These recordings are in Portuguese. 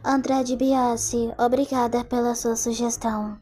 André de Biasi, obrigada pela sua sugestão.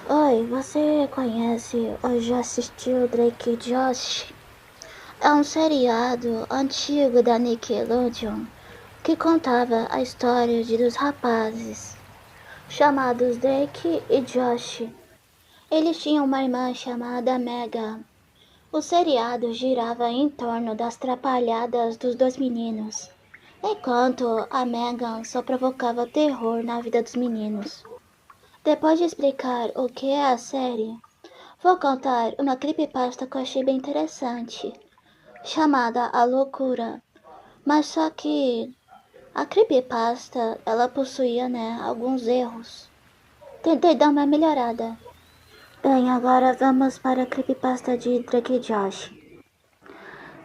Oi, você conhece ou já assistiu Drake e Josh? É um seriado antigo da Nickelodeon que contava a história de dois rapazes chamados Drake e Josh. Eles tinham uma irmã chamada Megan. O seriado girava em torno das trapalhadas dos dois meninos, enquanto a Megan só provocava terror na vida dos meninos. Depois de explicar o que é a série, vou contar uma creepypasta que eu achei bem interessante, chamada A Loucura. Mas só que a creepypasta, ela possuía, alguns erros. Tentei dar uma melhorada. Bem, agora vamos para a creepypasta de Drake e Josh.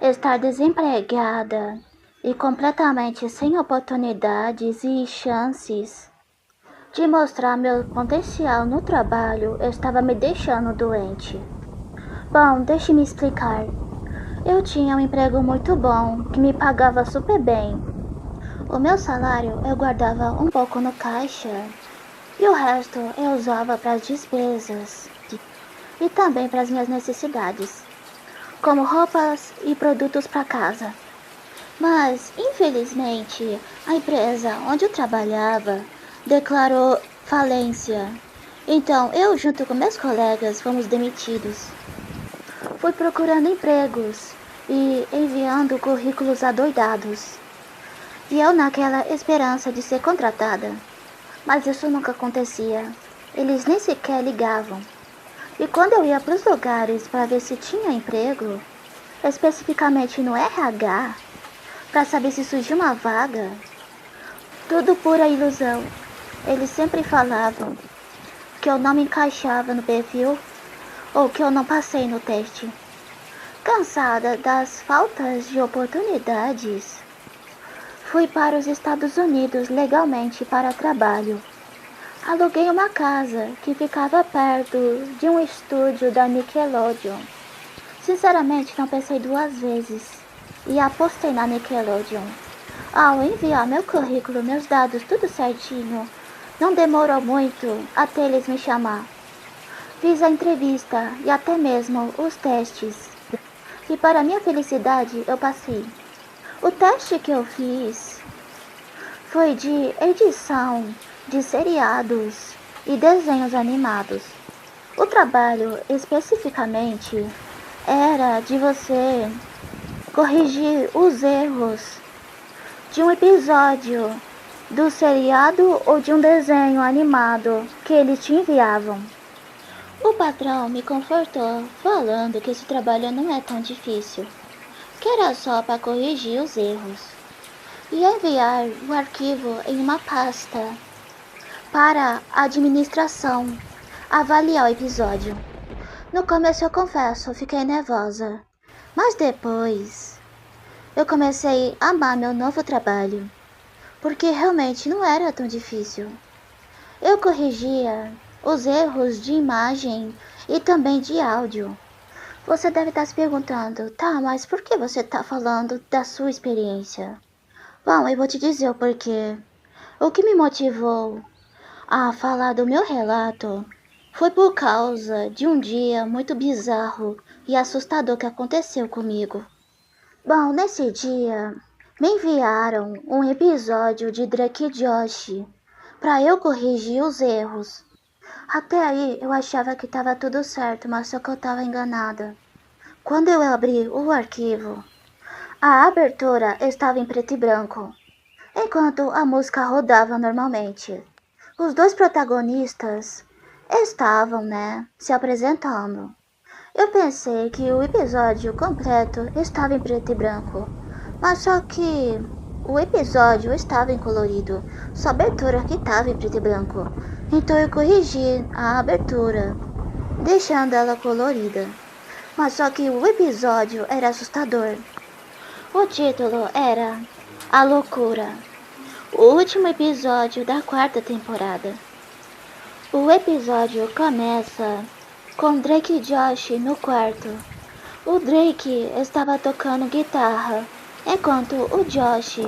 Estar desempregada e completamente sem oportunidades e chances de mostrar meu potencial no trabalho estava me deixando doente. Bom, deixe-me explicar. Eu tinha um emprego muito bom, que me pagava super bem. O meu salário eu guardava um pouco no caixa e o resto eu usava para as despesas e também para as minhas necessidades, como roupas e produtos para casa. Mas, infelizmente, a empresa onde eu trabalhava declarou falência. Então, eu junto com meus colegas fomos demitidos. Fui procurando empregos e enviando currículos adoidados. E eu naquela esperança de ser contratada. Mas isso nunca acontecia. Eles nem sequer ligavam. E quando eu ia para os lugares para ver se tinha emprego, especificamente no RH, para saber se surgia uma vaga, tudo pura ilusão. Eles sempre falavam que eu não me encaixava no perfil ou que eu não passei no teste. Cansada das faltas de oportunidades, fui para os Estados Unidos legalmente para trabalho. Aluguei uma casa que ficava perto de um estúdio da Nickelodeon. Sinceramente, não pensei duas vezes e apostei na Nickelodeon. Ao enviar meu currículo, meus dados, tudo certinho, não demorou muito até eles me chamar. Fiz a entrevista e até mesmo os testes. E para minha felicidade, eu passei. O teste que eu fiz foi de edição de seriados e desenhos animados. O trabalho, especificamente, era de você corrigir os erros de um episódio do seriado ou de um desenho animado que eles te enviavam. O patrão me confortou, falando que esse trabalho não é tão difícil, que era só para corrigir os erros e enviar o arquivo em uma pasta para a administração avaliar o episódio. No começo eu confesso, fiquei nervosa, mas depois eu comecei a amar meu novo trabalho, porque realmente não era tão difícil. Eu corrigia os erros de imagem e também de áudio. Você deve estar se perguntando, tá, mas por que você está falando da sua experiência? Bom, eu vou te dizer o porquê. O que me motivou a falar do meu relato foi por causa de um dia muito bizarro e assustador que aconteceu comigo. Bom, nesse dia, me enviaram um episódio de Drake e Josh para eu corrigir os erros. Até aí eu achava que estava tudo certo, mas só que eu estava enganada. Quando eu abri o arquivo, a abertura estava em preto e branco, enquanto a música rodava normalmente. Os dois protagonistas estavam, se apresentando. Eu pensei que o episódio completo estava em preto e branco, mas só que o episódio estava em colorido, só a abertura que estava em preto e branco. Então eu corrigi a abertura, deixando ela colorida. Mas só que o episódio era assustador. O título era A Loucura, o último episódio da quarta temporada. O episódio começa com Drake e Josh no quarto. O Drake estava tocando guitarra, enquanto o Josh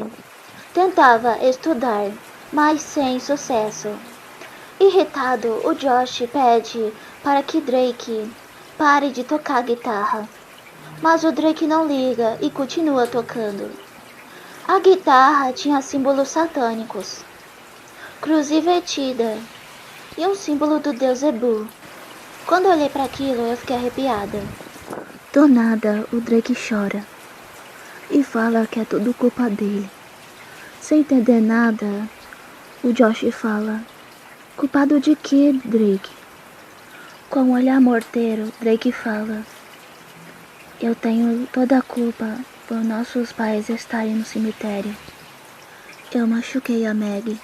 tentava estudar, mas sem sucesso. Irritado, o Josh pede para que Drake pare de tocar guitarra, mas o Drake não liga e continua tocando. A guitarra tinha símbolos satânicos, cruz invertida e um símbolo do deus Zebu. Quando olhei para aquilo, eu fiquei arrepiada. Do nada, o Drake chora e fala que é tudo culpa dele. Sem entender nada, o Josh fala: culpado de quê, Drake? Com um olhar morteiro, Drake fala: eu tenho toda a culpa por nossos pais estarem no cemitério. Eu machuquei a Maggie.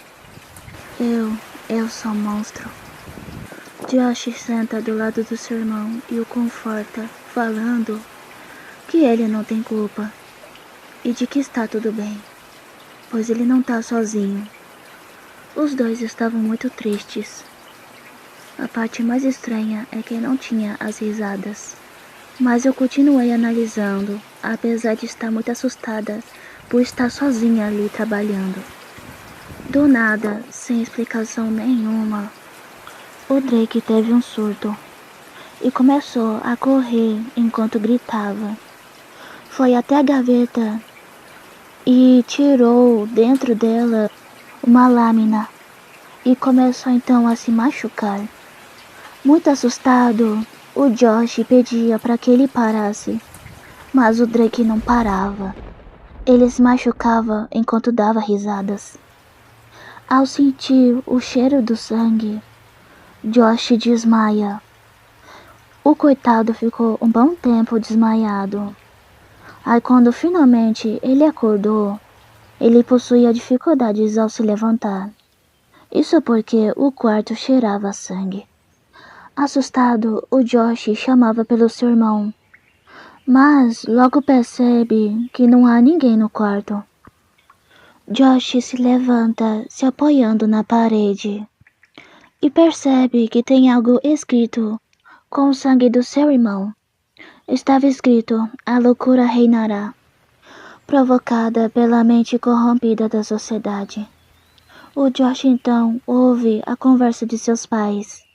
Eu sou um monstro. Josh senta do lado do seu irmão e o conforta, falando que ele não tem culpa e de que está tudo bem, pois ele não está sozinho. Os dois estavam muito tristes. A parte mais estranha é que não tinha as risadas, mas eu continuei analisando, apesar de estar muito assustada por estar sozinha ali trabalhando. Do nada, sem explicação nenhuma, o Drake teve um surto e começou a correr enquanto gritava. Foi até a gaveta e tirou dentro dela uma lâmina e começou então a se machucar. Muito assustado, o Josh pedia para que ele parasse, mas o Drake não parava. Ele se machucava enquanto dava risadas. Ao sentir o cheiro do sangue, Josh desmaia. O coitado ficou um bom tempo desmaiado. Aí quando finalmente ele acordou, ele possuía dificuldades ao se levantar. Isso porque o quarto cheirava sangue. Assustado, o Josh chamava pelo seu irmão, mas logo percebe que não há ninguém no quarto. Josh se levanta, se apoiando na parede, e percebe que tem algo escrito com o sangue do seu irmão. Estava escrito: a loucura reinará, provocada pela mente corrompida da sociedade. O Josh então ouve a conversa de seus pais.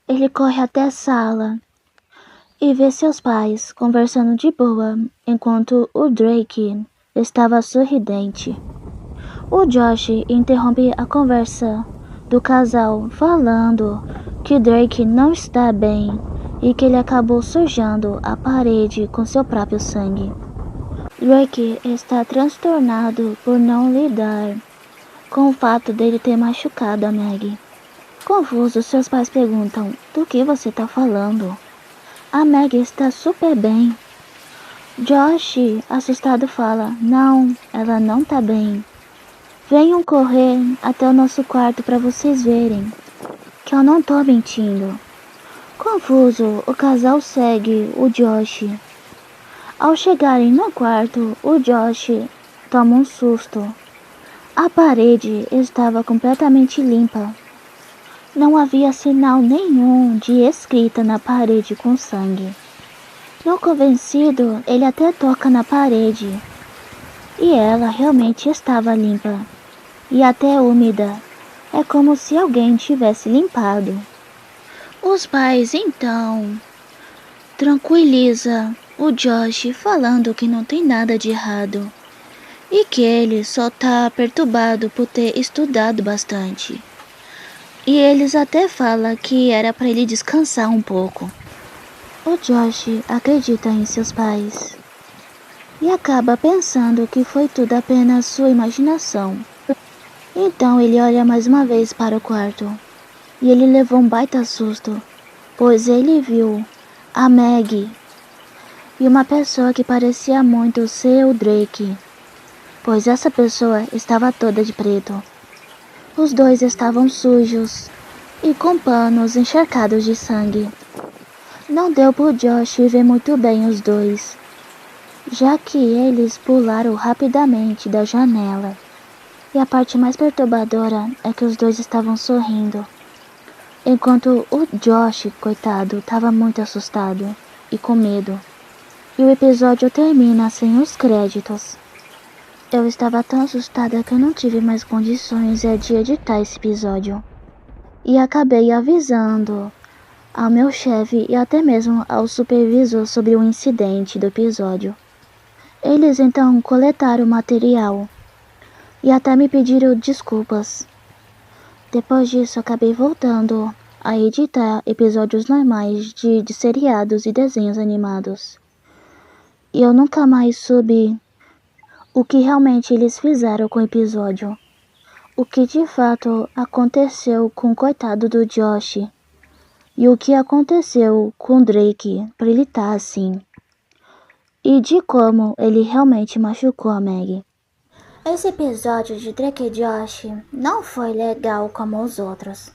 Ele corre até a sala e vê seus pais conversando de boa, enquanto o Drake estava sorridente. O Josh interrompe a conversa do casal falando que Drake não está bem e que ele acabou sujando a parede com seu próprio sangue. Drake está transtornado por não lidar com o fato dele ter machucado a Maggie. Confuso, seus pais perguntam: do que você está falando? A Maggie está super bem. Josh, assustado, fala: não, ela não tá bem. Venham correr até o nosso quarto para vocês verem que eu não tô mentindo. Confuso, o casal segue o Josh. Ao chegarem no quarto, o Josh toma um susto. A parede estava completamente limpa. Não havia sinal nenhum de escrita na parede com sangue. Não convencido, ele até toca na parede. E ela realmente estava limpa. E até úmida. É como se alguém tivesse limpado. Os pais então tranquiliza o Josh falando que não tem nada de errado e que ele só tá perturbado por ter estudado bastante. E eles até falam que era para ele descansar um pouco. O Josh acredita em seus pais e acaba pensando que foi tudo apenas sua imaginação. Então ele olha mais uma vez para o quarto e ele levou um baita susto, pois ele viu a Maggie e uma pessoa que parecia muito ser o Drake, pois essa pessoa estava toda de preto. Os dois estavam sujos e com panos encharcados de sangue. Não deu por Josh ver muito bem os dois, já que eles pularam rapidamente da janela. E a parte mais perturbadora é que os dois estavam sorrindo, enquanto o Josh, coitado, estava muito assustado e com medo. E o episódio termina sem os créditos. Eu estava tão assustada que eu não tive mais condições de editar esse episódio. E acabei avisando ao meu chefe e até mesmo ao supervisor sobre o incidente do episódio. Eles então coletaram o material e até me pediram desculpas. Depois disso, acabei voltando a editar episódios normais de seriados e desenhos animados. E eu nunca mais soube o que realmente eles fizeram com o episódio. O que de fato aconteceu com o coitado do Josh. E o que aconteceu com o Drake pra ele estar assim. E de como ele realmente machucou a Maggie. Esse episódio de Drake e Josh não foi legal como os outros.